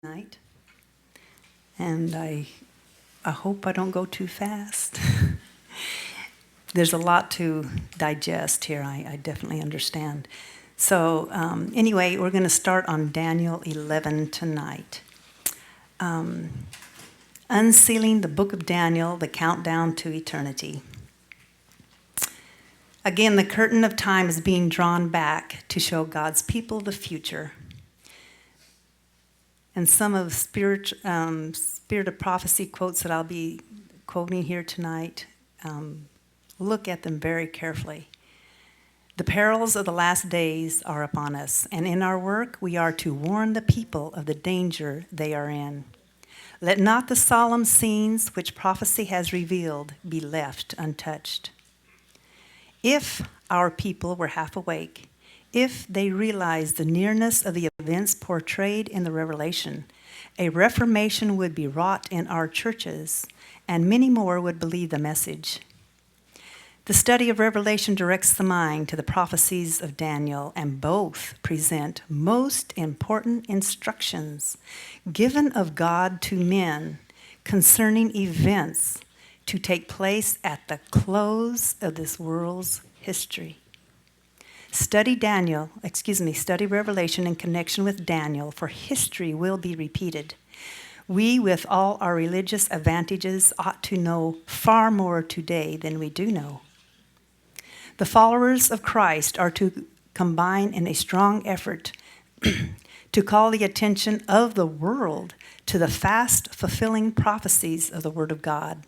Night, and I hope I don't go too fast. There's a lot to digest here, I definitely understand. So anyway, we're going to start on Daniel 11 tonight. Unsealing the book of Daniel, the countdown to eternity. Again, the curtain of time is being drawn back to show God's people the future. And some of Spirit of Prophecy quotes that I'll be quoting here tonight, look at them very carefully. The perils of the last days are upon us, and in our work we are to warn the people of the danger they are in. Let not the solemn scenes which prophecy has revealed be left untouched. If our people were half awake, if they realized the nearness of the events portrayed in the Revelation, a reformation would be wrought in our churches, and many more would believe the message. The study of Revelation directs the mind to the prophecies of Daniel, and both present most important instructions given of God to men concerning events to take place at the close of this world's history. Study Revelation in connection with Daniel, for history will be repeated. We, with all our religious advantages, ought to know far more today than we do know. The followers of Christ are to combine in a strong effort to call the attention of the world to the fast fulfilling prophecies of the Word of God.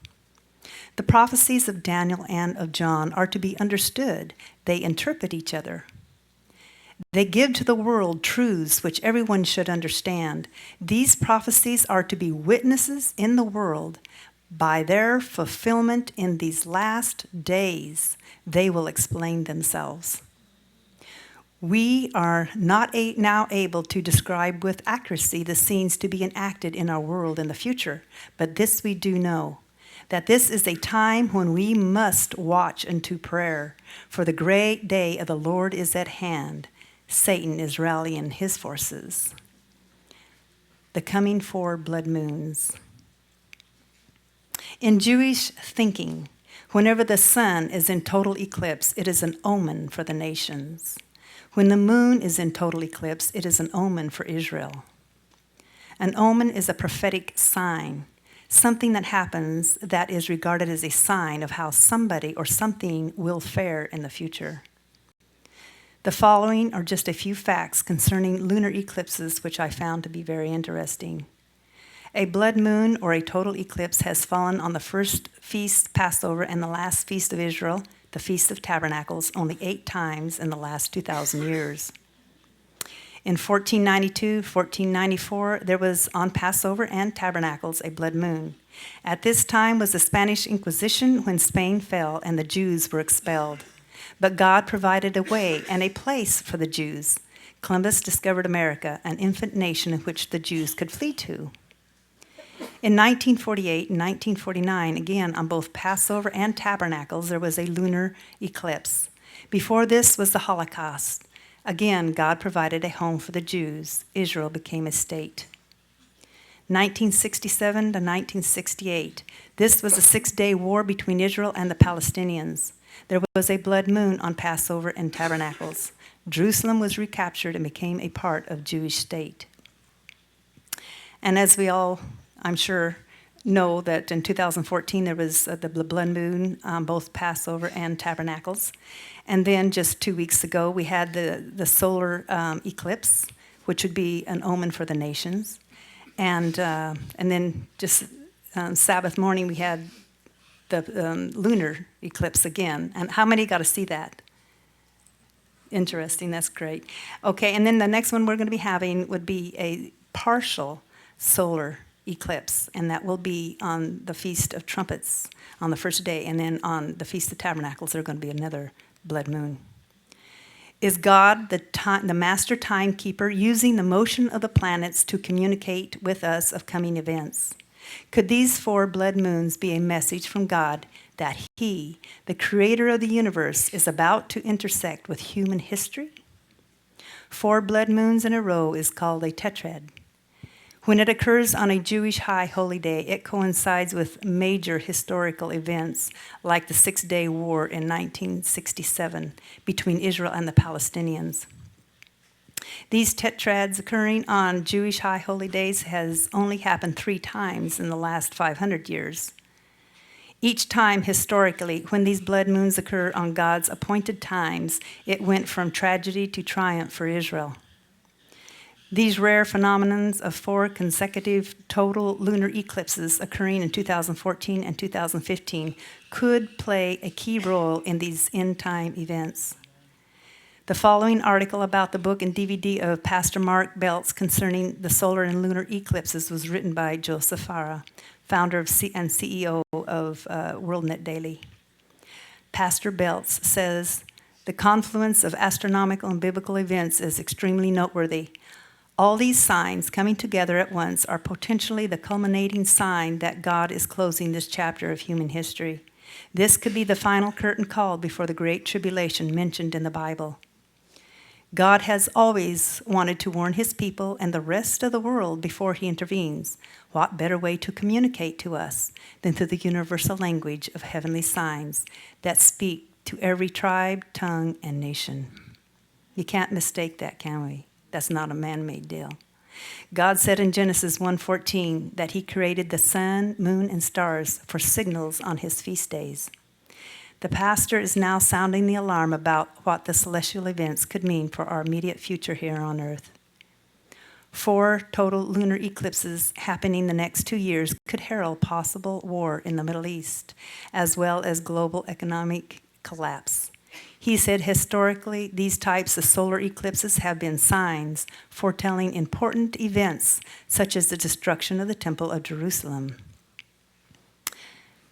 The prophecies of Daniel and of John are to be understood. They interpret each other. They give to the world truths which everyone should understand. These prophecies are to be witnesses in the world. By their fulfillment in these last days, they will explain themselves. We are not now able to describe with accuracy the scenes to be enacted in our world in the future, but this we do know, that this is a time when we must watch unto prayer, for the great day of the Lord is at hand. Satan is rallying his forces. The coming 4 blood moons. In Jewish thinking, whenever the sun is in total eclipse, it is an omen for the nations. When the moon is in total eclipse, it is an omen for Israel. An omen is a prophetic sign, something that happens that is regarded as a sign of how somebody or something will fare in the future. The following are just a few facts concerning lunar eclipses which I found to be very interesting. A blood moon or a total eclipse has fallen on the first feast, Passover, and the last feast of Israel, the Feast of Tabernacles, only 8 times in the last 2,000 years. In 1492, 1494, there was on Passover and Tabernacles a blood moon. At this time was the Spanish Inquisition, when Spain fell and the Jews were expelled. But God provided a way and a place for the Jews. Columbus discovered America, an infant nation in which the Jews could flee to. In 1948 and 1949, again on both Passover and Tabernacles, there was a lunar eclipse. Before this was the Holocaust. Again, God provided a home for the Jews. Israel became a state. 1967 to 1968, this was a 6-day war between Israel and the Palestinians. There was a blood moon on Passover and Tabernacles. Jerusalem was recaptured and became a part of Jewish state. And as we all, I'm sure, know that in 2014 there was the blood moon on both Passover and Tabernacles. And then just 2 weeks ago we had the solar eclipse, which would be an omen for the nations. And then just Sabbath morning we had the lunar eclipse again. And how many got to see that? Interesting, that's great. Okay, and then the next one we're going to be having would be a partial solar eclipse, and that will be on the Feast of Trumpets on the first day, and then on the Feast of Tabernacles there's going to be another blood moon. Is God, the master timekeeper, using the motion of the planets to communicate with us of coming events? Could these 4 blood moons be a message from God that He, the creator of the universe, is about to intersect with human history? 4 blood moons in a row is called a tetrad. When it occurs on a Jewish high holy day, it coincides with major historical events like the Six-Day War in 1967 between Israel and the Palestinians. These tetrads occurring on Jewish high holy days has only happened 3 times in the last 500 years. Each time, historically, when these blood moons occur on God's appointed times, it went from tragedy to triumph for Israel. These rare phenomenons of 4 consecutive total lunar eclipses occurring in 2014 and 2015 could play a key role in these end-time events. The following article about the book and DVD of Pastor Mark Belts concerning the solar and lunar eclipses was written by Joseph Farah, founder and CEO of WorldNet Daily. Pastor Belts says, "The confluence of astronomical and biblical events is extremely noteworthy. All these signs coming together at once are potentially the culminating sign that God is closing this chapter of human history. This could be the final curtain call before the great tribulation mentioned in the Bible. God has always wanted to warn his people and the rest of the world before he intervenes. What better way to communicate to us than through the universal language of heavenly signs that speak to every tribe, tongue, and nation?" You can't mistake that, can we? That's not a man-made deal. God said in Genesis 1:14 that he created the sun, moon, and stars for signals on his feast days. The pastor is now sounding the alarm about what the celestial events could mean for our immediate future here on earth. 4 total lunar eclipses happening the next 2 years could herald possible war in the Middle East, as well as global economic collapse. He said historically, these types of solar eclipses have been signs foretelling important events, such as the destruction of the Temple of Jerusalem.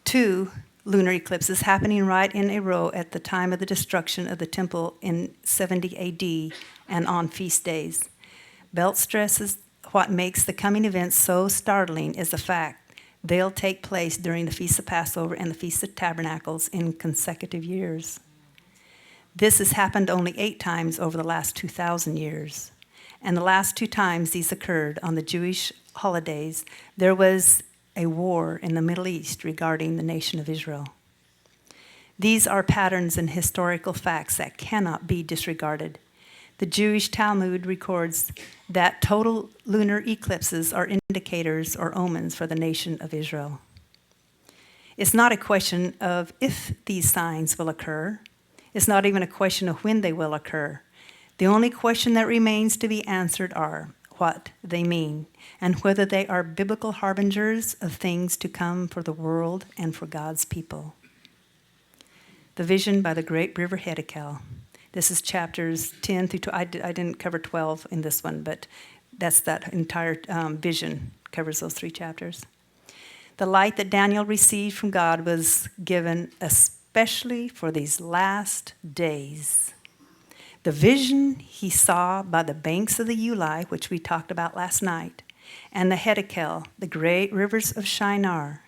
2 lunar eclipses happening right in a row at the time of the destruction of the temple in 70 AD and on feast days. Belt stresses what makes the coming events so startling is the fact they'll take place during the Feast of Passover and the Feast of Tabernacles in consecutive years. This has happened only 8 times over the last 2,000 years. And the last 2 times these occurred on the Jewish holidays, there was a war in the Middle East regarding the nation of Israel. These are patterns and historical facts that cannot be disregarded. The Jewish Talmud records that total lunar eclipses are indicators or omens for the nation of Israel. It's not a question of if these signs will occur. It's not even a question of when they will occur. The only question that remains to be answered are what they mean and whether they are biblical harbingers of things to come for the world and for God's people. The vision by the great river Hiddekel. This is chapters 10 through 12. I didn't cover 12 in this one, but that's that entire vision covers those 3 chapters. The light that Daniel received from God was given especially for these last days. The vision he saw by the banks of the Ulai, which we talked about last night, and the Hiddekel, the great rivers of Shinar,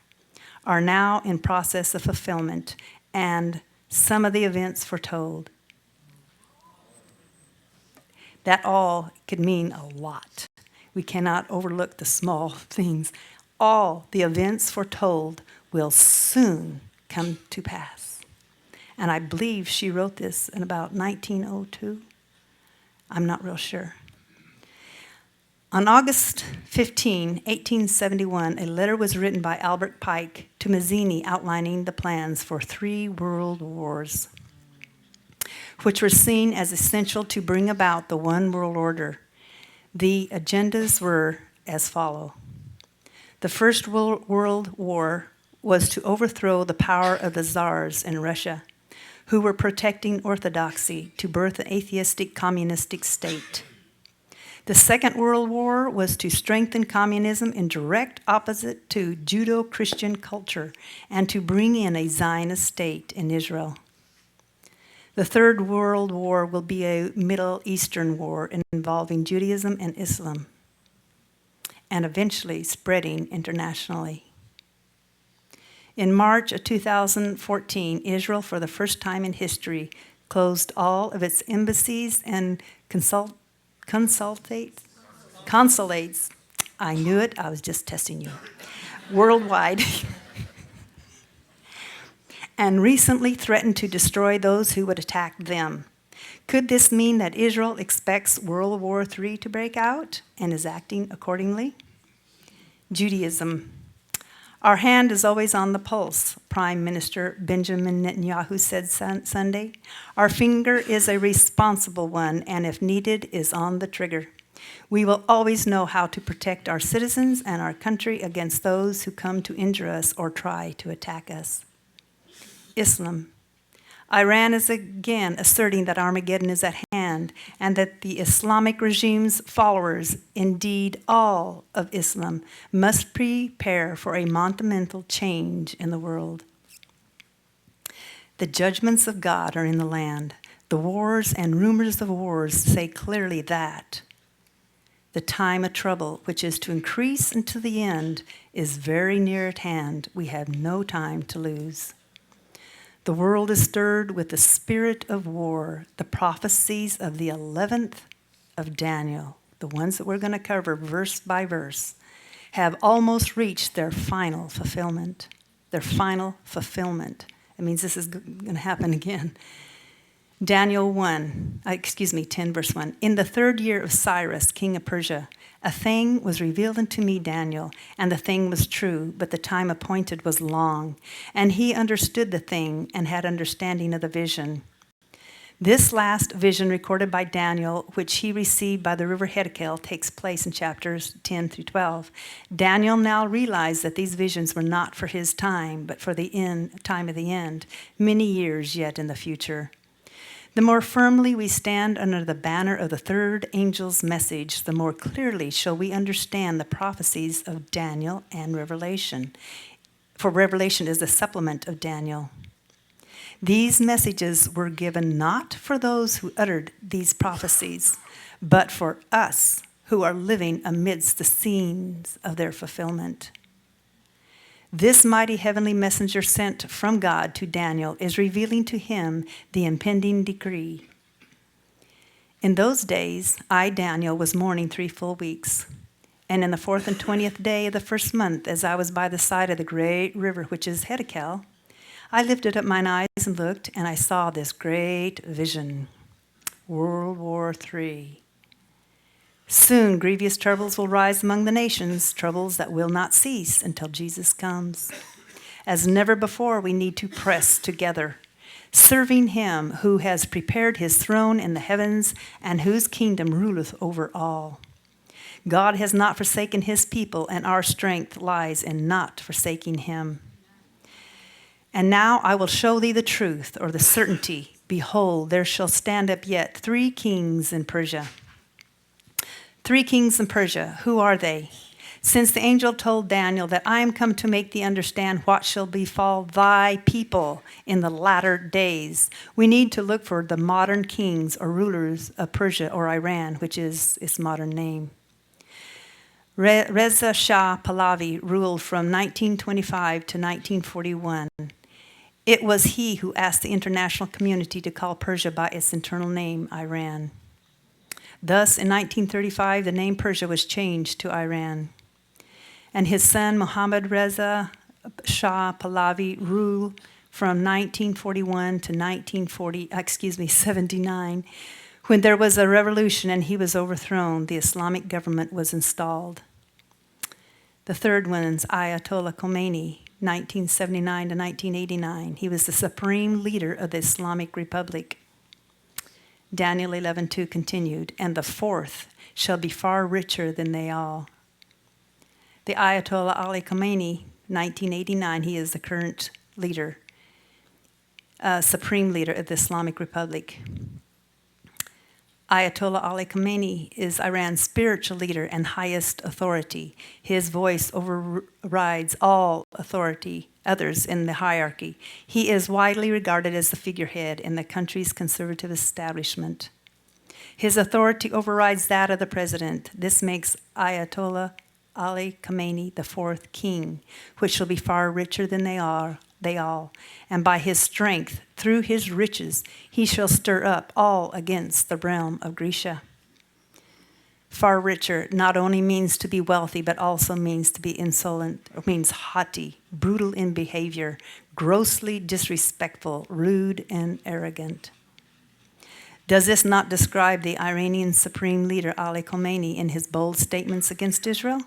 are now in process of fulfillment, and some of the events foretold. That all could mean a lot. We cannot overlook the small things. All the events foretold will soon come to pass. And I believe she wrote this in about 1902. I'm not real sure. On August 15, 1871, a letter was written by Albert Pike to Mazzini outlining the plans for 3 world wars, which were seen as essential to bring about the one world order. The agendas were as follow. The First World War was to overthrow the power of the czars in Russia, who were protecting orthodoxy to birth an atheistic communistic state. The Second World War was to strengthen communism in direct opposite to Judeo-Christian culture and to bring in a Zionist state in Israel. The Third World War will be a Middle Eastern war involving Judaism and Islam, and eventually spreading internationally. In March of 2014, Israel, for the first time in history, closed all of its embassies and consulates. I knew it. I was just testing you. Worldwide. And recently threatened to destroy those who would attack them. Could this mean that Israel expects World War III to break out and is acting accordingly? Judaism. Our hand is always on the pulse, Prime Minister Benjamin Netanyahu said Sunday. Our finger is a responsible one, and if needed, is on the trigger. We will always know how to protect our citizens and our country against those who come to injure us or try to attack us. Islam. Iran is again asserting that Armageddon is at hand and that the Islamic regime's followers, indeed all of Islam, must prepare for a monumental change in the world. The judgments of God are in the land. The wars and rumors of wars say clearly that the time of trouble, which is to increase until the end, is very near at hand. We have no time to lose. The world is stirred with the spirit of war. The prophecies of the 11th of Daniel, the ones that we're going to cover verse by verse, have almost reached their final fulfillment. Their final fulfillment. It means this is going to happen again. Daniel 10 verse 1. In the 3rd year of Cyrus, king of Persia, a thing was revealed unto me, Daniel, and the thing was true, but the time appointed was long. And he understood the thing and had understanding of the vision. This last vision recorded by Daniel, which he received by the river Hiddekel, takes place in chapters 10 through 12. Daniel now realized that these visions were not for his time, but for the time of the end, many years yet in the future. The more firmly we stand under the banner of the 3rd angel's message, the more clearly shall we understand the prophecies of Daniel and Revelation. For Revelation is the supplement of Daniel. These messages were given not for those who uttered these prophecies, but for us who are living amidst the scenes of their fulfillment. This mighty heavenly messenger sent from God to Daniel is revealing to him the impending decree. In those days, I, Daniel, was mourning 3 full weeks. And in the 4th and 20th day of the 1st month, as I was by the side of the great river, which is Hiddekel, I lifted up mine eyes and looked, and I saw this great vision. World War III. Soon grievous troubles will rise among the nations, troubles that will not cease until Jesus comes. As never before, we need to press together, serving him who has prepared his throne in the heavens and whose kingdom ruleth over all. God has not forsaken his people, and our strength lies in not forsaking him. And now I will show thee the truth, or the certainty. Behold, there shall stand up yet 3 kings in Persia. 3 kings in Persia, who are they? Since the angel told Daniel that I am come to make thee understand what shall befall thy people in the latter days, we need to look for the modern kings or rulers of Persia or Iran, which is its modern name. Reza Shah Pahlavi ruled from 1925 to 1941. It was he who asked the international community to call Persia by its internal name, Iran. Thus, in 1935, the name Persia was changed to Iran. And his son, Mohammad Reza Shah Pahlavi, ruled from 1941 to 79. When there was a revolution and he was overthrown, the Islamic government was installed. The third one is Ayatollah Khomeini, 1979 to 1989. He was the supreme leader of the Islamic Republic. Daniel 11:2 continued, and the 4th shall be far richer than they all. The Ayatollah Ali Khomeini, 1989, he is the current leader, supreme leader of the Islamic Republic. Ayatollah Ali Khamenei is Iran's spiritual leader and highest authority. His voice overrides all others in the hierarchy. He is widely regarded as the figurehead in the country's conservative establishment. His authority overrides that of the president. This makes Ayatollah Ali Khamenei the 4th king, which shall be far richer than they all. And by his strength, through his riches, he shall stir up all against the realm of Grecia. Far richer not only means to be wealthy, but also means to be insolent, or means haughty, brutal in behavior, grossly disrespectful, rude, and arrogant. Does this not describe the Iranian Supreme Leader Ali Khamenei in his bold statements against Israel?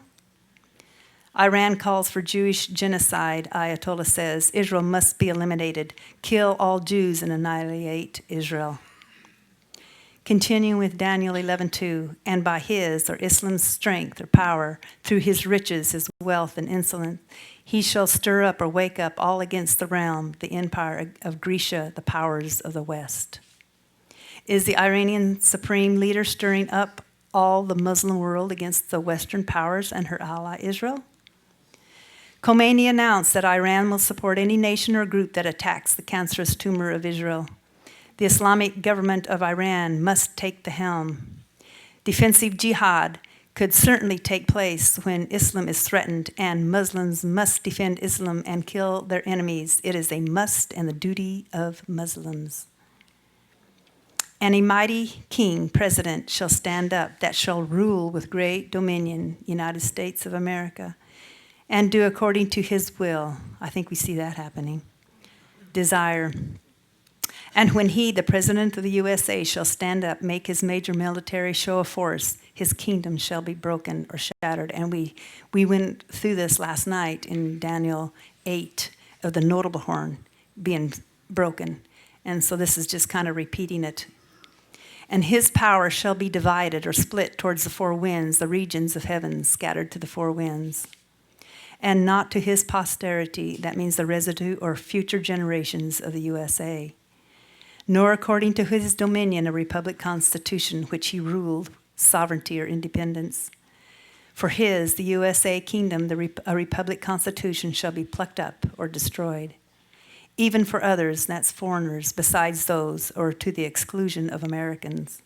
Iran calls for Jewish genocide, Ayatollah says. Israel must be eliminated. Kill all Jews and annihilate Israel. Continuing with Daniel 11:2, and by his, or Islam's strength or power, through his riches, his wealth, and insolence, he shall stir up or wake up all against the realm, the empire of Grecia, the powers of the West. Is the Iranian Supreme Leader stirring up all the Muslim world against the Western powers and her ally Israel? Khomeini announced that Iran will support any nation or group that attacks the cancerous tumor of Israel. The Islamic government of Iran must take the helm. Defensive jihad could certainly take place when Islam is threatened, and Muslims must defend Islam and kill their enemies. It is a must and the duty of Muslims. And a mighty king, president, shall stand up that shall rule with great dominion, United States of America, and do according to his will. I think we see that happening. Desire. And when he, the president of the USA, shall stand up, make his major military show of force, his kingdom shall be broken or shattered. And we went through this last night in Daniel 8 of the notable horn being broken. And so this is just kind of repeating it. And his power shall be divided or split towards the four winds, the regions of heaven scattered to the four winds. And not to his posterity, that means the residue or future generations of the USA, nor according to his dominion a republic constitution which he ruled, sovereignty or independence. For his, the USA kingdom, a republic constitution shall be plucked up or destroyed. Even for others, that's foreigners, besides those, or to the exclusion of Americans.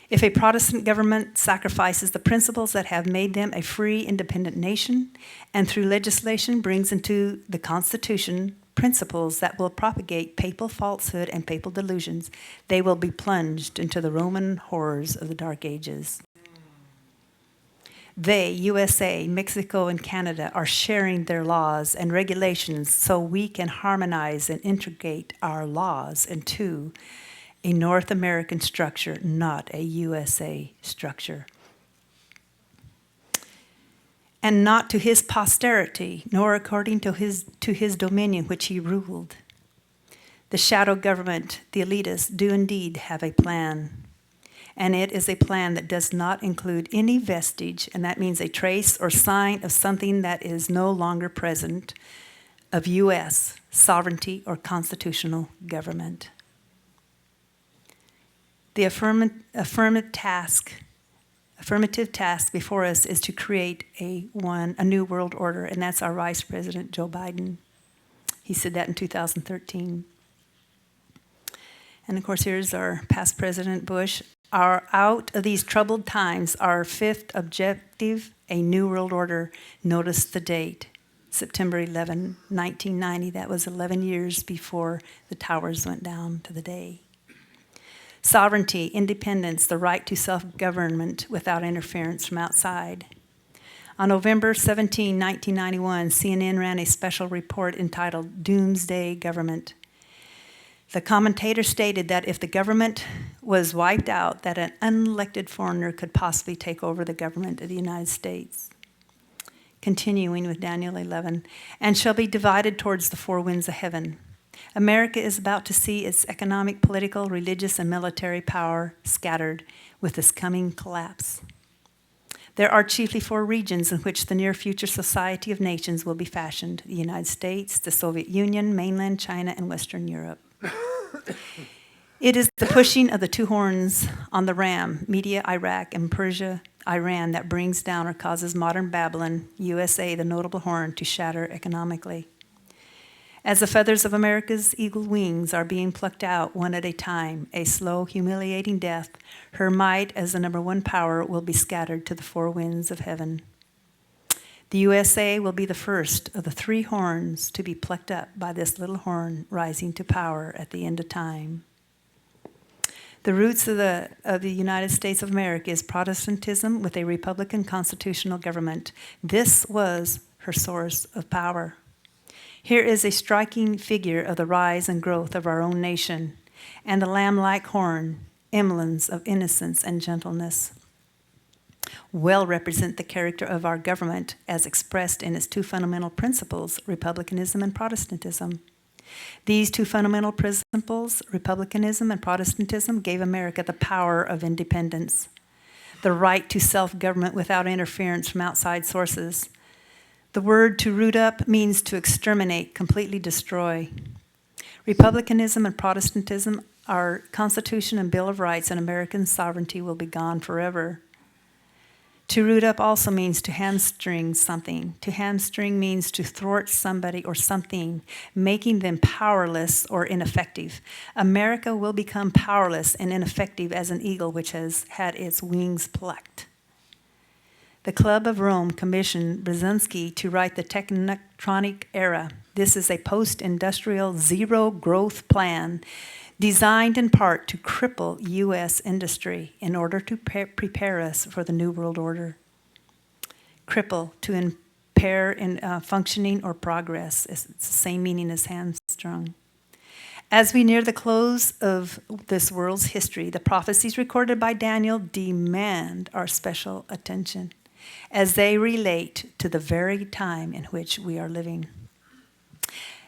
If a Protestant government sacrifices the principles that have made them a free, independent nation, and through legislation brings into the Constitution principles that will propagate papal falsehood and papal delusions, they will be plunged into the Roman horrors of the Dark Ages. They, USA, Mexico, and Canada, are sharing their laws and regulations so we can harmonize and integrate our laws into a North American structure, not a USA structure. And not to his posterity, nor according to his dominion which he ruled. The shadow government, the elitists, do indeed have a plan. And it is a plan that does not include any vestige, and that means a trace or sign of something that is no longer present, of U.S. sovereignty or constitutional government. The affirmative task before us is to create a new world order, and that's our Vice President, Joe Biden. He said that in 2013. And of course, here's our past President Bush. Out of these troubled times, our fifth objective, a new world order. Notice the date, September 11, 1990. That was 11 years before the towers went down to the day. Sovereignty, independence, the right to self-government without interference from outside. On November 17, 1991, CNN ran a special report entitled Doomsday Government. The commentator stated that if the government was wiped out, that an unelected foreigner could possibly take over the government of the United States. Continuing with Daniel 11, and shall be divided towards the four winds of heaven. America is about to see its economic, political, religious, and military power scattered with this coming collapse. There are chiefly four regions in which the near future society of nations will be fashioned: the United States, the Soviet Union, mainland China, and Western Europe. It is the pushing of the two horns on the ram, Media, Iraq, and Persia, Iran, that brings down or causes modern Babylon, USA, the notable horn, to shatter economically. As the feathers of America's eagle wings are being plucked out one at a time, a slow, humiliating death, her might as the number one power will be scattered to the four winds of heaven. The USA will be the first of the three horns to be plucked up by this little horn rising to power at the end of time. The roots of the United States of America is Protestantism with a Republican constitutional government. This was her source of power. Here is a striking figure of the rise and growth of our own nation, and the lamb-like horn, emblems of innocence and gentleness, well represent the character of our government as expressed in its two fundamental principles, republicanism and Protestantism. These two fundamental principles, republicanism and Protestantism, gave America the power of independence, the right to self-government without interference from outside sources. The word to root up means to exterminate, completely destroy. Republicanism and Protestantism, our Constitution and Bill of Rights and American sovereignty will be gone forever. To root up also means to hamstring something. To hamstring means to thwart somebody or something, making them powerless or ineffective. America will become powerless and ineffective as an eagle which has had its wings plucked. The Club of Rome commissioned Brzezinski to write the Technotronic Era. This is a post-industrial zero-growth plan designed in part to cripple U.S. industry in order to prepare us for the New World Order. Cripple, to impair in functioning or progress. It's the same meaning as hamstrung. As we near the close of this world's history, the prophecies recorded by Daniel demand our special attention as they relate to the very time in which we are living.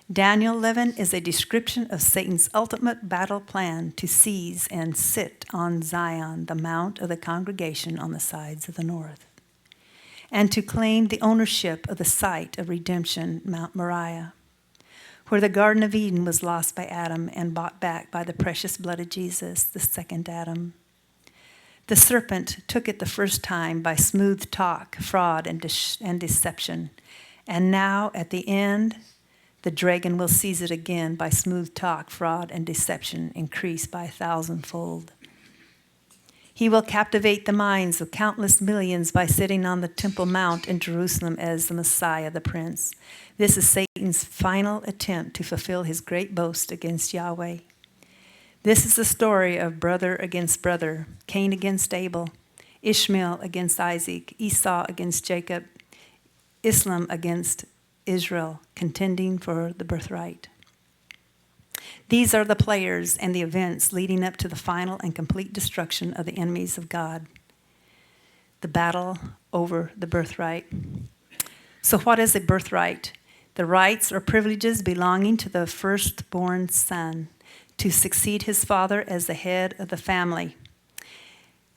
Daniel 11 is a description of Satan's ultimate battle plan to seize and sit on Zion, the mount of the congregation on the sides of the north, and to claim the ownership of the site of redemption, Mount Moriah, where the Garden of Eden was lost by Adam and bought back by the precious blood of Jesus, the second Adam. The serpent took it the first time by smooth talk, fraud, and deception, and now at the end, the dragon will seize it again by smooth talk, fraud, and deception, increased by 1,000-fold. He will captivate the minds of countless millions by sitting on the Temple Mount in Jerusalem as the Messiah, the Prince. This is Satan's final attempt to fulfill his great boast against Yahweh. This is the story of brother against brother, Cain against Abel, Ishmael against Isaac, Esau against Jacob, Islam against Israel, contending for the birthright. These are the players and the events leading up to the final and complete destruction of the enemies of God. The battle over the birthright. So what is a birthright? The rights or privileges belonging to the firstborn son to succeed his father as the head of the family,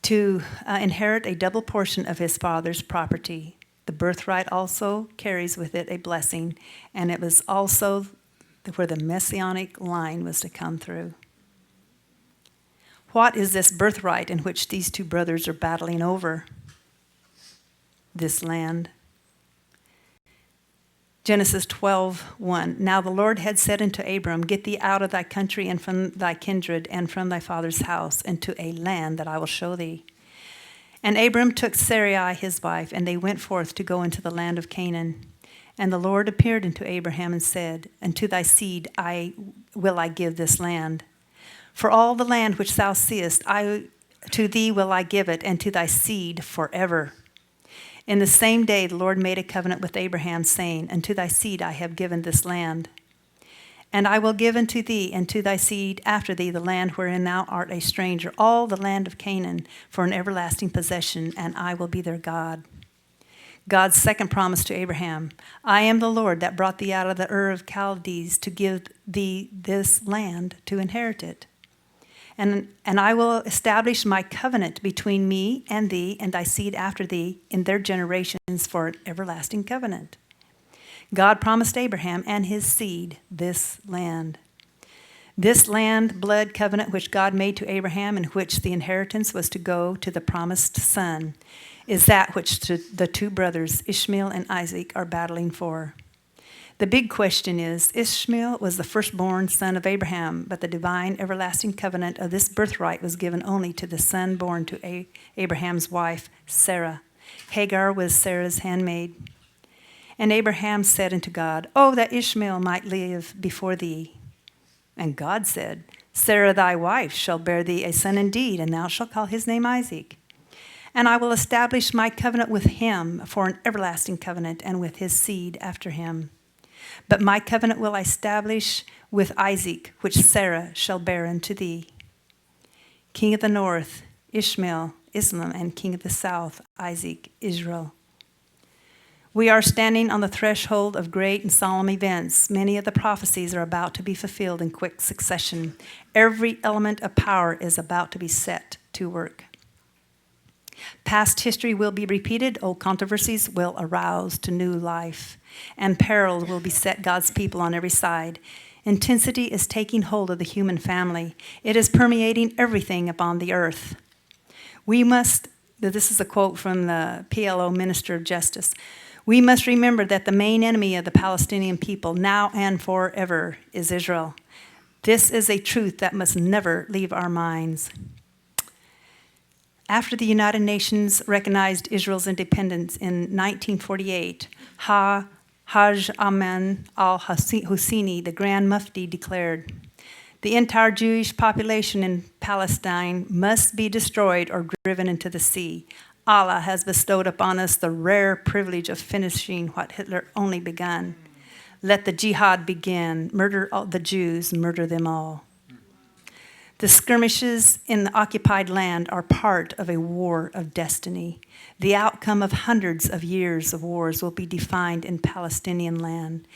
to inherit a double portion of his father's property. The birthright also carries with it a blessing, and it was also where the messianic line was to come through. What is this birthright in which these two brothers are battling over? This land. Genesis 12:1. Now the Lord had said unto Abram, Get thee out of thy country and from thy kindred and from thy father's house into a land that I will show thee. And Abram took Sarai his wife, and they went forth to go into the land of Canaan. And the Lord appeared unto Abraham and said, Unto thy seed will I give this land. For all the land which thou seest, to thee will I give it, and to thy seed forever. In the same day the Lord made a covenant with Abraham, saying, Unto thy seed I have given this land. And I will give unto thee and to thy seed after thee the land wherein thou art a stranger, all the land of Canaan, for an everlasting possession, and I will be their God. God's second promise to Abraham, I am the Lord that brought thee out of the Ur of Chaldees to give thee this land to inherit it. And I will establish my covenant between me and thee and thy seed after thee in their generations for an everlasting covenant. God promised Abraham and his seed this land. This land blood covenant which God made to Abraham, in which the inheritance was to go to the promised son, is that which the two brothers, Ishmael and Isaac, are battling for. The big question is, Ishmael was the firstborn son of Abraham, but the divine everlasting covenant of this birthright was given only to the son born to Abraham's wife, Sarah. Hagar was Sarah's handmaid. And Abraham said unto God, Oh, that Ishmael might live before thee. And God said, Sarah thy wife shall bear thee a son indeed, and thou shalt call his name Isaac. And I will establish my covenant with him for an everlasting covenant, and with his seed after him. But my covenant will I establish with Isaac, which Sarah shall bear unto thee. King of the north, Ishmael, Islam, and king of the south, Isaac, Israel. We are standing on the threshold of great and solemn events. Many of the prophecies are about to be fulfilled in quick succession. Every element of power is about to be set to work. Past history will be repeated, old controversies will arouse to new life, and perils will beset God's people on every side. Intensity is taking hold of the human family. It is permeating everything upon the earth. This is a quote from the PLO Minister of Justice, we must remember that the main enemy of the Palestinian people now and forever is Israel. This is a truth that must never leave our minds. After the United Nations recognized Israel's independence in 1948, Haj Aman al-Husseini, the Grand Mufti, declared, "The entire Jewish population in Palestine must be destroyed or driven into the sea. Allah has bestowed upon us the rare privilege of finishing what Hitler only begun. Let the jihad begin. Murder all the Jews, murder them all." The skirmishes in the occupied land are part of a war of destiny. The outcome of hundreds of years of wars will be defined in Palestinian land.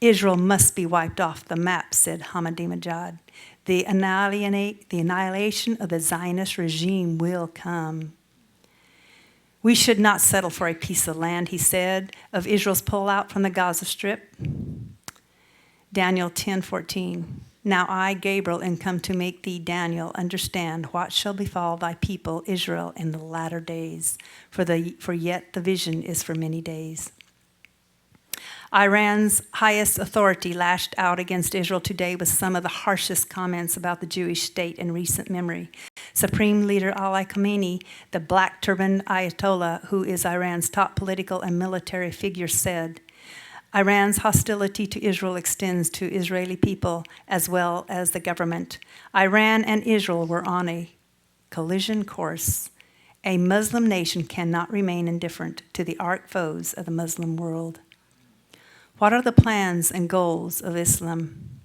Israel must be wiped off the map, said Ahmadinejad. The annihilation of the Zionist regime will come. We should not settle for a piece of land, he said, of Israel's pullout from the Gaza Strip. Daniel 10:14. Now I, Gabriel, am come to make thee, Daniel, understand what shall befall thy people Israel in the latter days, for yet the vision is for many days. Iran's highest authority lashed out against Israel today with some of the harshest comments about the Jewish state in recent memory. Supreme Leader Ali Khamenei, the black-turbaned Ayatollah, who is Iran's top political and military figure, said, Iran's hostility to Israel extends to Israeli people as well as the government. Iran and Israel were on a collision course. A Muslim nation cannot remain indifferent to the arch foes of the Muslim world. What are the plans and goals of Islam?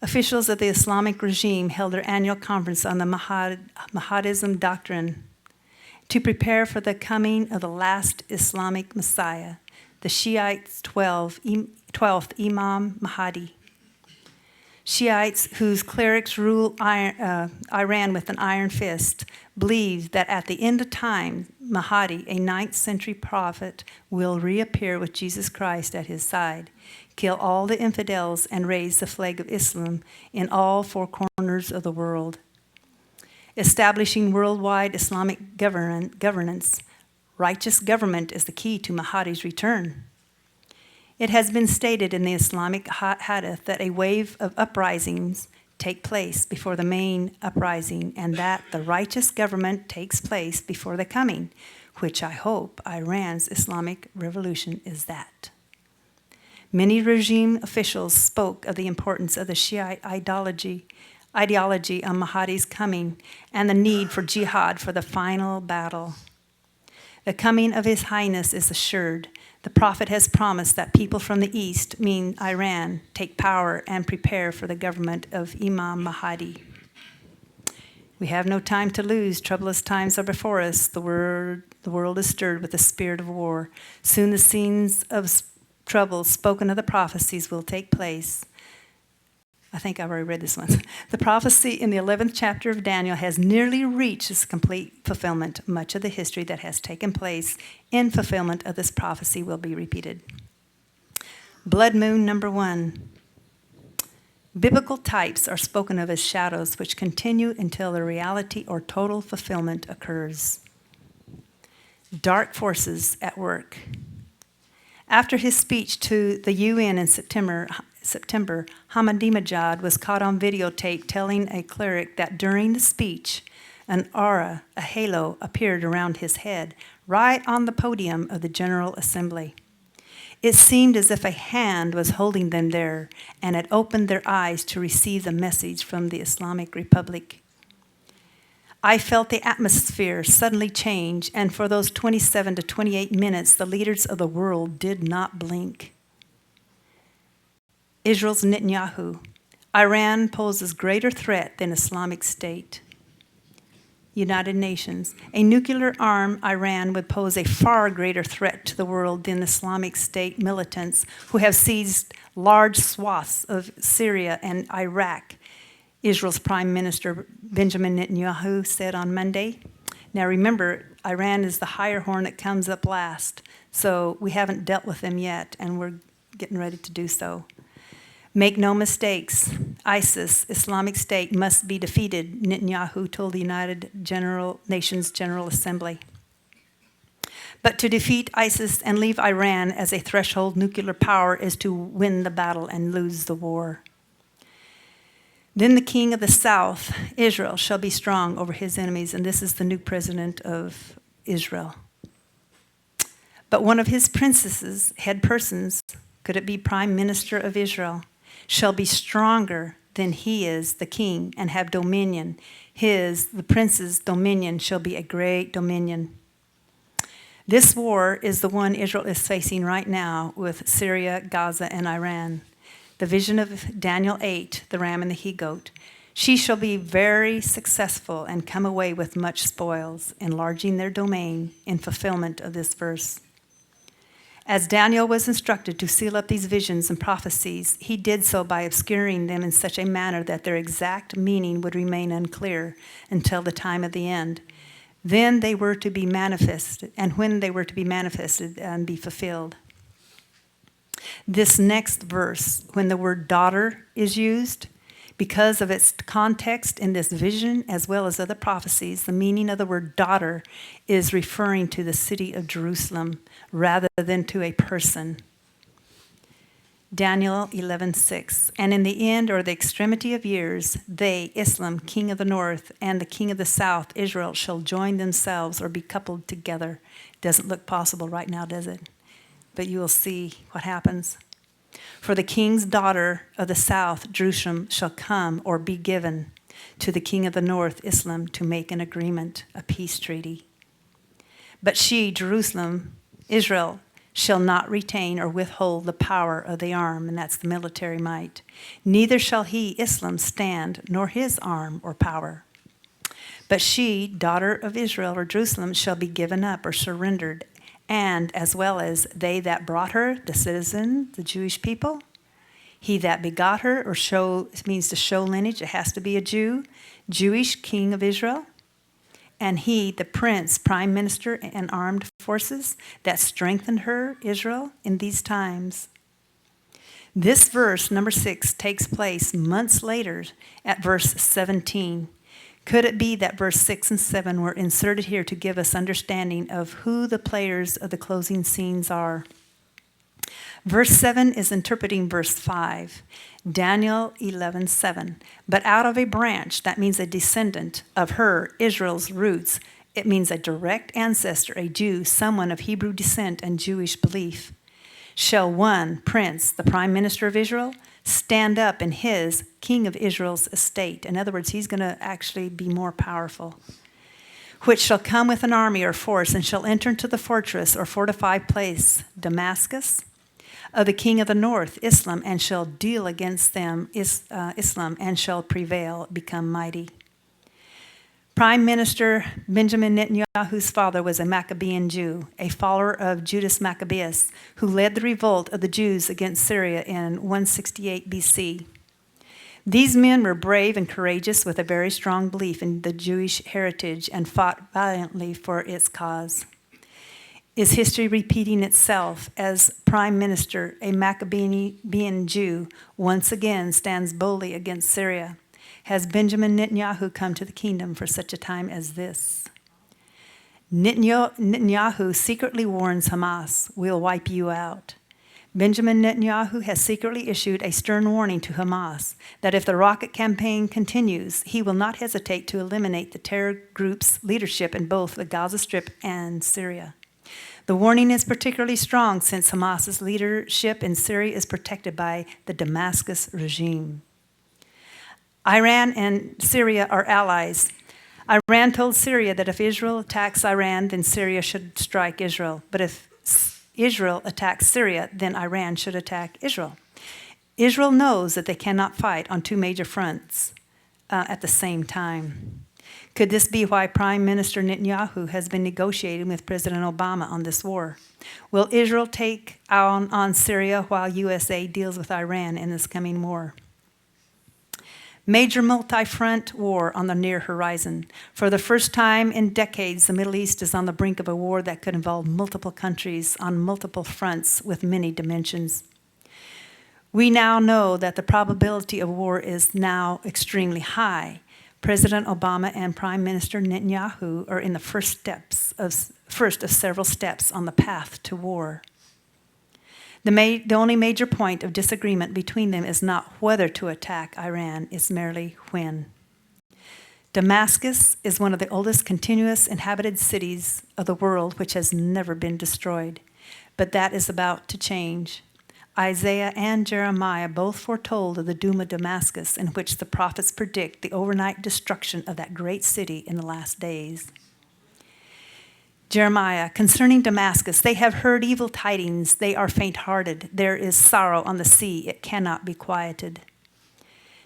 Officials of the Islamic regime held their annual conference on the Mahadism doctrine to prepare for the coming of the last Islamic Messiah, the Shiites' 12th Imam Mahdi. Shiites, whose clerics rule Iran with an iron fist, believe that at the end of time, Mahdi, a 9th century prophet, will reappear with Jesus Christ at his side, kill all the infidels, and raise the flag of Islam in all four corners of the world. Establishing worldwide Islamic governance, righteous government is the key to Mahdi's return. It has been stated in the Islamic hadith that a wave of uprisings take place before the main uprising, and that the righteous government takes place before the coming, which I hope Iran's Islamic revolution is that. Many regime officials spoke of the importance of the Shiite ideology on Mahdi's coming and the need for jihad for the final battle. The coming of His Highness is assured. The prophet has promised that people from the east, meaning Iran, take power and prepare for the government of Imam Mahdi. We have no time to lose. Troublous times are before us. The world is stirred with the spirit of war. Soon the scenes of trouble spoken of the prophecies will take place. I think I've already read this one. The prophecy in the 11th chapter of Daniel has nearly reached its complete fulfillment. Much of the history that has taken place in fulfillment of this prophecy will be repeated. Blood moon number 1. Biblical types are spoken of as shadows which continue until the reality or total fulfillment occurs. Dark forces at work. After his speech to the UN in September, Ahmadinejad was caught on videotape telling a cleric that during the speech, an aura, a halo, appeared around his head, right on the podium of the General Assembly. It seemed as if a hand was holding them there and had opened their eyes to receive the message from the Islamic Republic. I felt the atmosphere suddenly change, and for those 27 to 28 minutes, the leaders of the world did not blink. Israel's Netanyahu. Iran poses greater threat than Islamic State. United Nations. A nuclear-armed Iran would pose a far greater threat to the world than Islamic State militants who have seized large swaths of Syria and Iraq, Israel's Prime Minister Benjamin Netanyahu said on Monday. Now remember, Iran is the higher horn that comes up last, so we haven't dealt with them yet, and we're getting ready to do so. Make no mistakes, ISIS, Islamic State, must be defeated, Netanyahu told the United Nations General Assembly. But to defeat ISIS and leave Iran as a threshold nuclear power is to win the battle and lose the war. Then the king of the south, Israel, shall be strong over his enemies, and this is the new president of Israel. But one of his princesses, head persons, could it be prime minister of Israel, shall be stronger than he is, the king, and have dominion. The prince's dominion, shall be a great dominion. This war is the one Israel is facing right now with Syria, Gaza, and Iran. The vision of Daniel 8, the ram and the he-goat. She shall be very successful and come away with much spoils, enlarging their domain in fulfillment of this verse. As Daniel was instructed to seal up these visions and prophecies, he did so by obscuring them in such a manner that their exact meaning would remain unclear until the time of the end. Then they were to be manifested, and when they were to be manifested and be fulfilled. This next verse, when the word daughter is used, because of its context in this vision as well as other prophecies, the meaning of the word daughter is referring to the city of Jerusalem rather than to a person. Daniel 11:6. And in the end or the extremity of years, they, Islam, king of the north, and the king of the south, Israel, shall join themselves or be coupled together. Doesn't look possible right now, does it? But you will see what happens. For the king's daughter of the south, Jerusalem, shall come or be given to the king of the north, Islam, to make an agreement, a peace treaty. But she, Jerusalem, Israel, shall not retain or withhold the power of the arm, and that's the military might. Neither shall he, Islam, stand, nor his arm or power. But she, daughter of Israel or Jerusalem, shall be given up or surrendered, and as well as they that brought her, the citizen, the Jewish people, he that begot her, or show, it means to show lineage, it has to be a Jew, Jewish king of Israel, and he, the prince, prime minister, and armed forces that strengthened her, Israel, in these times. This verse, number 6, takes place months later at verse 17. Could it be that verse 6 and 7 were inserted here to give us understanding of who the players of the closing scenes are? Verse 7 is interpreting verse 5. Daniel 11:7. But out of a branch, that means a descendant of her, Israel's roots. It means a direct ancestor, a Jew, someone of Hebrew descent and Jewish belief. Shall one prince, the prime minister of Israel, stand up in his, king of Israel's estate. In other words, he's going to actually be more powerful. Which shall come with an army or force and shall enter into the fortress or fortified place, Damascus, of the king of the north, Islam, and shall deal against them, Islam, and shall prevail, become mighty. Prime Minister Benjamin Netanyahu's father was a Maccabean Jew, a follower of Judas Maccabeus, who led the revolt of the Jews against Syria in 168 BC. These men were brave and courageous with a very strong belief in the Jewish heritage and fought valiantly for its cause. Is history repeating itself as Prime Minister, a Maccabean Jew, once again stands boldly against Syria? Has Benjamin Netanyahu come to the kingdom for such a time as this? Netanyahu secretly warns Hamas, we'll wipe you out. Benjamin Netanyahu has secretly issued a stern warning to Hamas that if the rocket campaign continues, he will not hesitate to eliminate the terror group's leadership in both the Gaza Strip and Syria. The warning is particularly strong since Hamas's leadership in Syria is protected by the Damascus regime. Iran and Syria are allies. Iran told Syria that if Israel attacks Iran, then Syria should strike Israel. But if Israel attacks Syria, then Iran should attack Israel. Israel knows that they cannot fight on two major fronts at the same time. Could this be why Prime Minister Netanyahu has been negotiating with President Obama on this war? Will Israel take on Syria while USA deals with Iran in this coming war? Major multi-front war on the near horizon. For the first time in decades, the Middle East is on the brink of a war that could involve multiple countries on multiple fronts with many dimensions. We now know that the probability of war is now extremely high. President Obama and Prime Minister Netanyahu are in the first of several steps on the path to war. The only major point of disagreement between them is not whether to attack Iran, it's merely when. Damascus is one of the oldest continuous inhabited cities of the world which has never been destroyed, but that is about to change. Isaiah and Jeremiah both foretold of the doom of Damascus, in which the prophets predict the overnight destruction of that great city in the last days. Jeremiah, concerning Damascus, they have heard evil tidings, they are faint-hearted. There is sorrow on the sea, it cannot be quieted.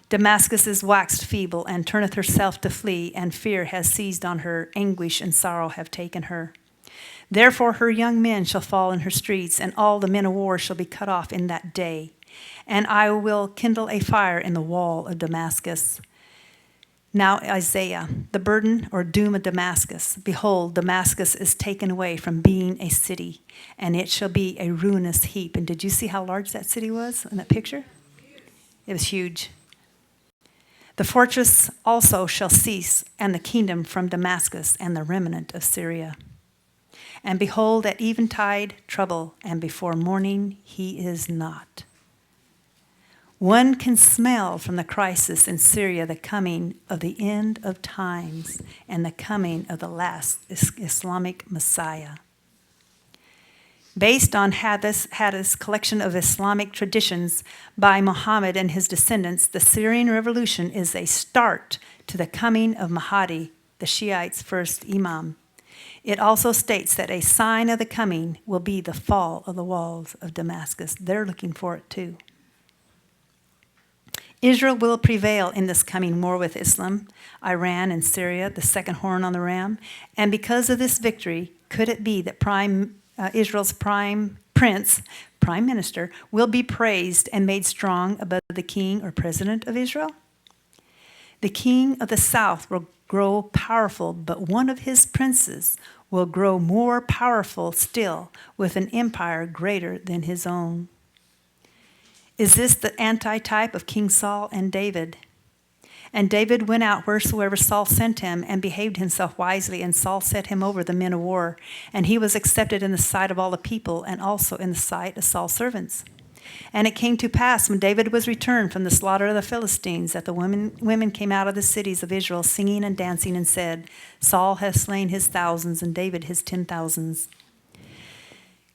Damascus is waxed feeble, and turneth herself to flee, and fear has seized on her, anguish and sorrow have taken her. Therefore her young men shall fall in her streets, and all the men of war shall be cut off in that day. And I will kindle a fire in the wall of Damascus. Now Isaiah, the burden or doom of Damascus. Behold, Damascus is taken away from being a city, and it shall be a ruinous heap. And did you see how large that city was in that picture? It was huge. The fortress also shall cease, and the kingdom from Damascus, and the remnant of Syria. And behold, at eventide trouble, and before morning he is not. One can smell from the crisis in Syria the coming of the end of times and the coming of the last Islamic Messiah. Based on Hadith's collection of Islamic traditions by Muhammad and his descendants, the Syrian revolution is a start to the coming of Mahdi, the Shiites' first imam. It also states that a sign of the coming will be the fall of the walls of Damascus. They're looking for it too. Israel will prevail in this coming war with Islam, Iran, and Syria, the second horn on the ram. And because of this victory, could it be that Israel's prime minister, will be praised and made strong above the king or president of Israel? The king of the south will grow powerful, but one of his princes will grow more powerful still, with an empire greater than his own. Is this the antitype of King Saul and David? And David went out wheresoever Saul sent him, and behaved himself wisely, and Saul set him over the men of war. And he was accepted in the sight of all the people, and also in the sight of Saul's servants. And it came to pass, when David was returned from the slaughter of the Philistines, that the women came out of the cities of Israel, singing and dancing, and said, Saul has slain his thousands, and David his 10,000s.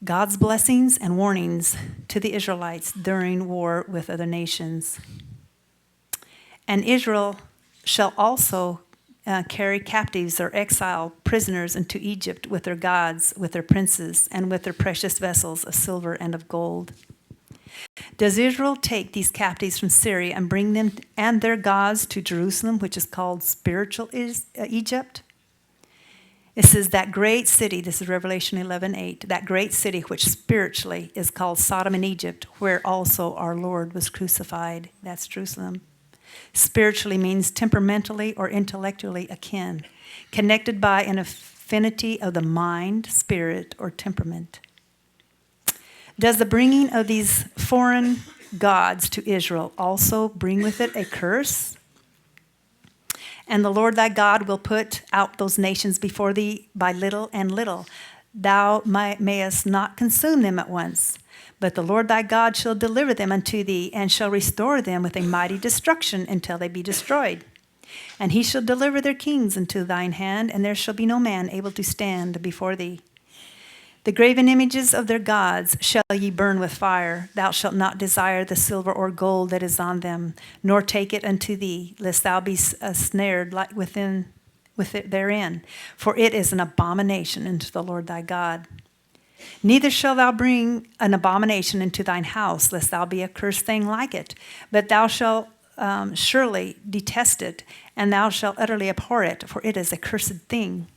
God's blessings and warnings to the Israelites during war with other nations. And Israel shall also carry captives or exile prisoners into Egypt with their gods, with their princes, and with their precious vessels of silver and of gold. Does Israel take these captives from Syria and bring them and their gods to Jerusalem, which is called spiritual Egypt? It says that great city, this is Revelation 11:8, that great city which spiritually is called Sodom and Egypt, where also our Lord was crucified. That's Jerusalem. Spiritually means temperamentally or intellectually akin, connected by an affinity of the mind, spirit, or temperament. Does the bringing of these foreign gods to Israel also bring with it a curse? And the Lord thy God will put out those nations before thee by little and little. Thou mayest not consume them at once. But the Lord thy God shall deliver them unto thee, and shall restore them with a mighty destruction until they be destroyed. And he shall deliver their kings into thine hand, and there shall be no man able to stand before thee. The graven images of their gods shall ye burn with fire. Thou shalt not desire the silver or gold that is on them, nor take it unto thee, lest thou be snared like with it therein. For it is an abomination unto the Lord thy God. Neither shalt thou bring an abomination into thine house, lest thou be a cursed thing like it. But thou shalt surely detest it, and thou shalt utterly abhor it, for it is a cursed thing.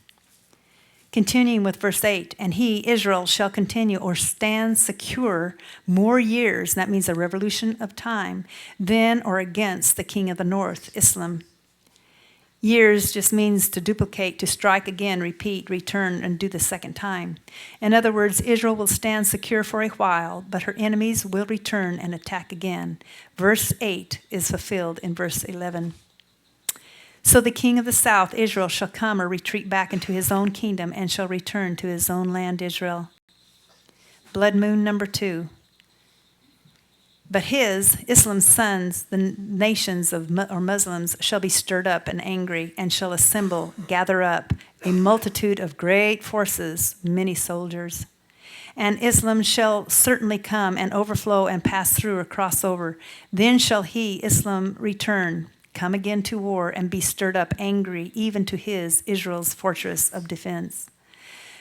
Continuing with verse 8, and he, Israel, shall continue or stand secure more years, that means a revolution of time, than or against the king of the north, Islam. Years just means to duplicate, to strike again, repeat, return, and do the second time. In other words, Israel will stand secure for a while, but her enemies will return and attack again. Verse 8 is fulfilled in verse 11. So the king of the south, Israel, shall come or retreat back into his own kingdom and shall return to his own land, Israel. Blood moon number 2. But Islam's sons, the nations of or Muslims, shall be stirred up and angry and shall assemble, gather up a multitude of great forces, many soldiers. And Islam shall certainly come and overflow and pass through or cross over. Then shall Islam, return, come again to war and be stirred up angry, even to Israel's fortress of defense.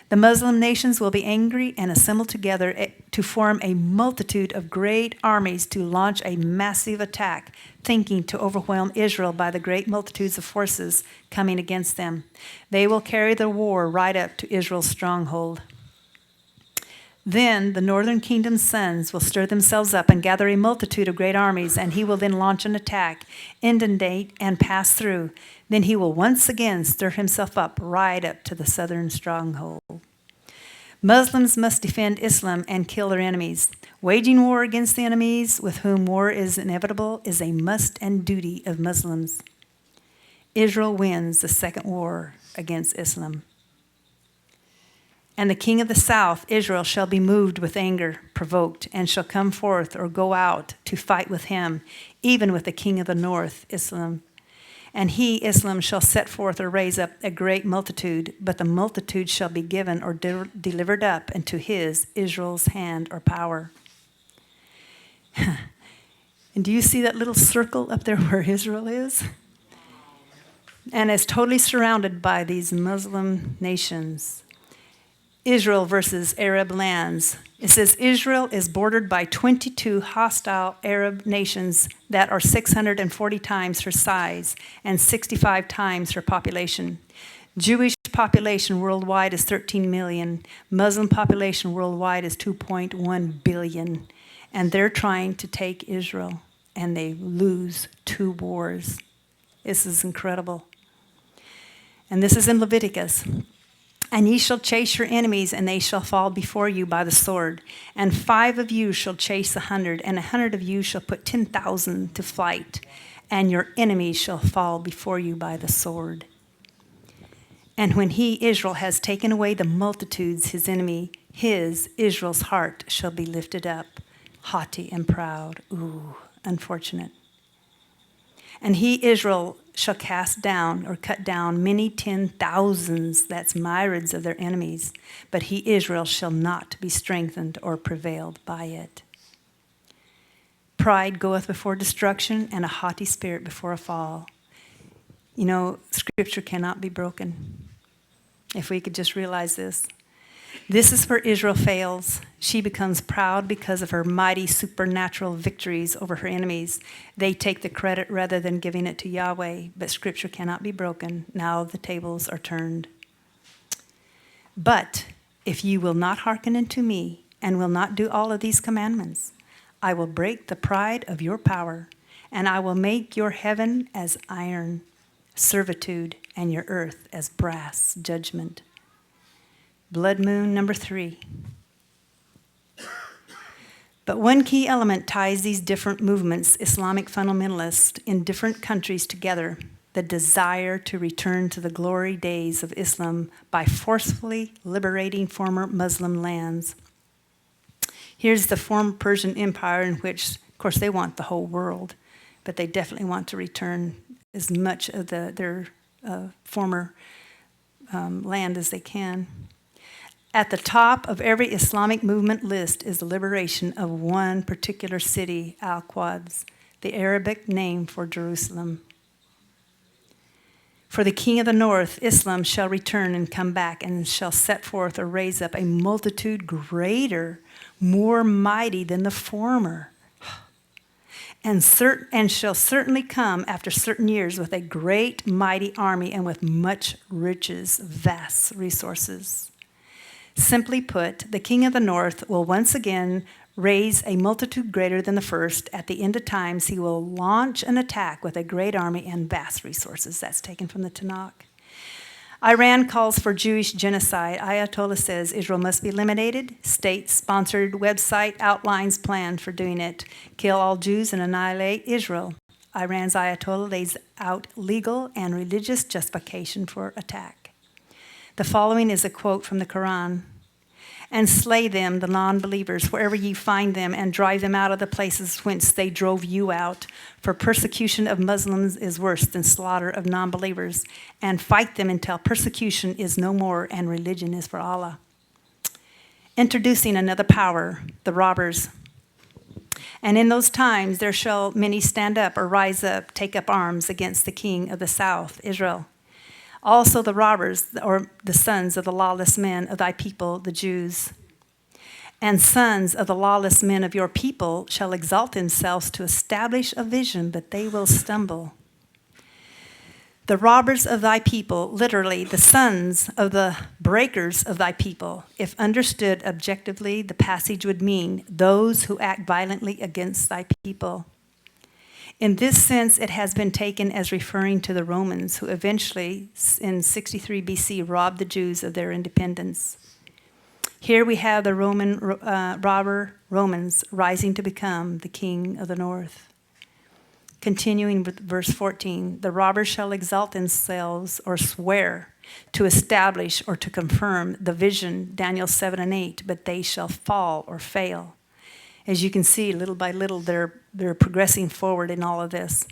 The Muslim nations will be angry and assemble together to form a multitude of great armies to launch a massive attack, thinking to overwhelm Israel by the great multitudes of forces coming against them. They will carry the war right up to Israel's stronghold. Then the northern kingdom's sons will stir themselves up and gather a multitude of great armies, and he will then launch an attack, inundate, and pass through. Then he will once again stir himself up right up to the southern stronghold. Muslims must defend Islam and kill their enemies. Waging war against the enemies with whom war is inevitable is a must and duty of Muslims. Israel wins the second war against Islam. And the king of the south, Israel, shall be moved with anger, provoked, and shall come forth or go out to fight with him, even with the king of the north, Islam. And Islam, shall set forth or raise up a great multitude, but the multitude shall be given or delivered up into Israel's hand or power. And do you see that little circle up there where Israel is? And it's totally surrounded by these Muslim nations. Israel versus Arab lands. It says Israel is bordered by 22 hostile Arab nations that are 640 times her size and 65 times her population. Jewish population worldwide is 13 million. Muslim population worldwide is 2.1 billion. And they're trying to take Israel, and they lose 2 wars. This is incredible. And this is in Leviticus. And ye shall chase your enemies, and they shall fall before you by the sword. And 5 of you shall chase 100, and 100 of you shall put 10,000 to flight. And your enemies shall fall before you by the sword. And when Israel, has taken away the multitudes, his enemy, Israel's heart shall be lifted up, haughty and proud. Ooh, unfortunate. And Israel, shall cast down or cut down many 10,000s, that's myriads of their enemies, but Israel, shall not be strengthened or prevailed by it. Pride goeth before destruction, and a haughty spirit before a fall. You know, Scripture cannot be broken. If we could just realize this. This is where Israel fails. She becomes proud because of her mighty supernatural victories over her enemies. They take the credit rather than giving it to Yahweh, but Scripture cannot be broken. Now the tables are turned. But if you will not hearken unto me and will not do all of these commandments, I will break the pride of your power, and I will make your heaven as iron, servitude, and your earth as brass, judgment. Blood moon number 3. But one key element ties these different movements, Islamic fundamentalists, in different countries together: the desire to return to the glory days of Islam by forcefully liberating former Muslim lands. Here's the former Persian Empire, in which, of course, they want the whole world, but they definitely want to return as much of their former land as they can. At the top of every Islamic movement list is the liberation of one particular city, Al-Quds, the Arabic name for Jerusalem. For the king of the north, Islam, shall return and come back and shall set forth or raise up a multitude greater, more mighty than the former, and shall certainly come after certain years with a great mighty army and with much riches, vast resources. Simply put, the king of the north will once again raise a multitude greater than the first. At the end of times, he will launch an attack with a great army and vast resources. That's taken from the Tanakh. Iran calls for Jewish genocide. Ayatollah says Israel must be eliminated. State-sponsored website outlines plan for doing it. Kill all Jews and annihilate Israel. Iran's Ayatollah lays out legal and religious justification for attack. The following is a quote from the Quran. And slay them, the non-believers, wherever ye find them, and drive them out of the places whence they drove you out. For persecution of Muslims is worse than slaughter of non-believers. And fight them until persecution is no more and religion is for Allah. Introducing another power, the robbers. And in those times there shall many stand up or rise up, take up arms against the king of the south, Israel. Also the robbers, or the sons of the lawless men of thy people, the Jews. And sons of the lawless men of your people shall exalt themselves to establish a vision, but they will stumble. The robbers of thy people, literally the sons of the breakers of thy people. If understood objectively, the passage would mean those who act violently against thy people. In this sense, it has been taken as referring to the Romans, who eventually, in 63 BC, robbed the Jews of their independence. Here we have the robber Romans rising to become the king of the north. Continuing with verse 14, the robbers shall exalt themselves or swear to establish or to confirm the vision, Daniel 7 and 8, but they shall fall or fail. As you can see, little by little, they're progressing forward in all of this.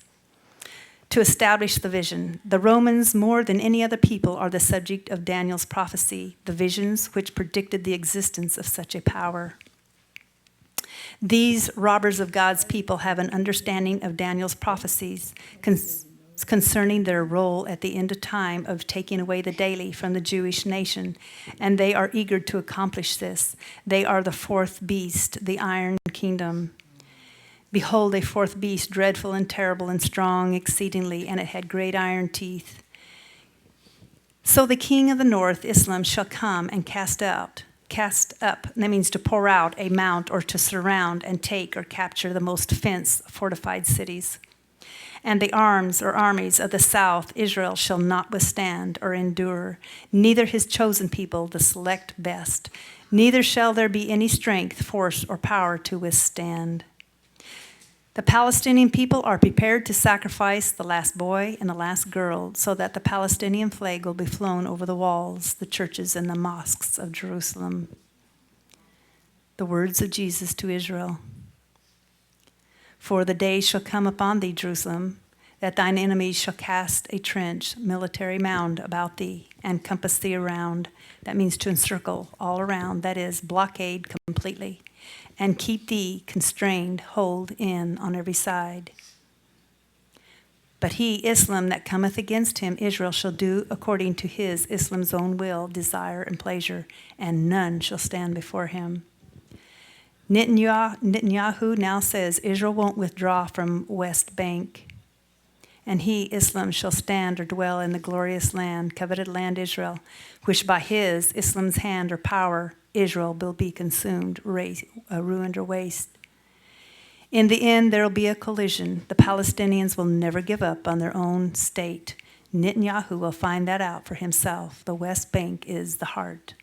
To establish the vision. The Romans, more than any other people, are the subject of Daniel's prophecy, the visions which predicted the existence of such a power. These robbers of God's people have an understanding of Daniel's prophecies concerning their role at the end of time of taking away the daily from the Jewish nation, and they are eager to accomplish this. They are the fourth beast, the iron kingdom. Behold, a fourth beast, dreadful and terrible and strong exceedingly, and it had great iron teeth. So the king of the north, Islam, shall come and cast up, that means to pour out a mount or to surround and take or capture the most fenced, fortified cities. And the arms or armies of the south, Israel, shall not withstand or endure, neither his chosen people, the select best. Neither shall there be any strength, force, or power to withstand. The Palestinian people are prepared to sacrifice the last boy and the last girl so that the Palestinian flag will be flown over the walls, the churches, and the mosques of Jerusalem. The words of Jesus to Israel. For the day shall come upon thee, Jerusalem, that thine enemies shall cast a trench, military mound about thee, and compass thee around. That means to encircle all around, that is, blockade completely, and keep thee constrained, hold in on every side. But he, Islam, that cometh against him, Israel, shall do according to his, Islam's own will, desire, and pleasure, and none shall stand before him. Netanyahu now says Israel won't withdraw from West Bank. And he, Islam, shall stand or dwell in the glorious land, coveted land Israel, which by his, Islam's hand or power, Israel will be consumed, ruined or waste. In the end, there will be a collision. The Palestinians will never give up on their own state. Netanyahu will find that out for himself. The West Bank is the heart.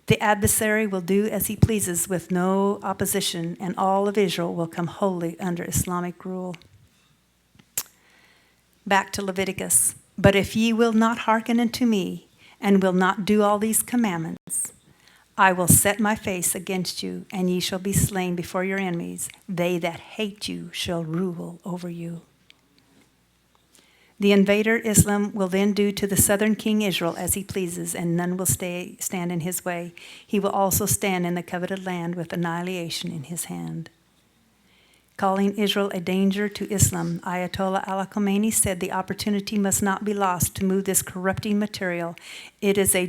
The adversary will do as he pleases with no opposition, and all of Israel will come wholly under Islamic rule. Back to Leviticus. But if ye will not hearken unto me, and will not do all these commandments, I will set my face against you, and ye shall be slain before your enemies. They that hate you shall rule over you. The invader, Islam, will then do to the southern king Israel as he pleases, and none will stand in his way. He will also stand in the coveted land with annihilation in his hand. Calling Israel a danger to Islam, Ayatollah Ali Khamenei said the opportunity must not be lost to move this corrupting material. It is a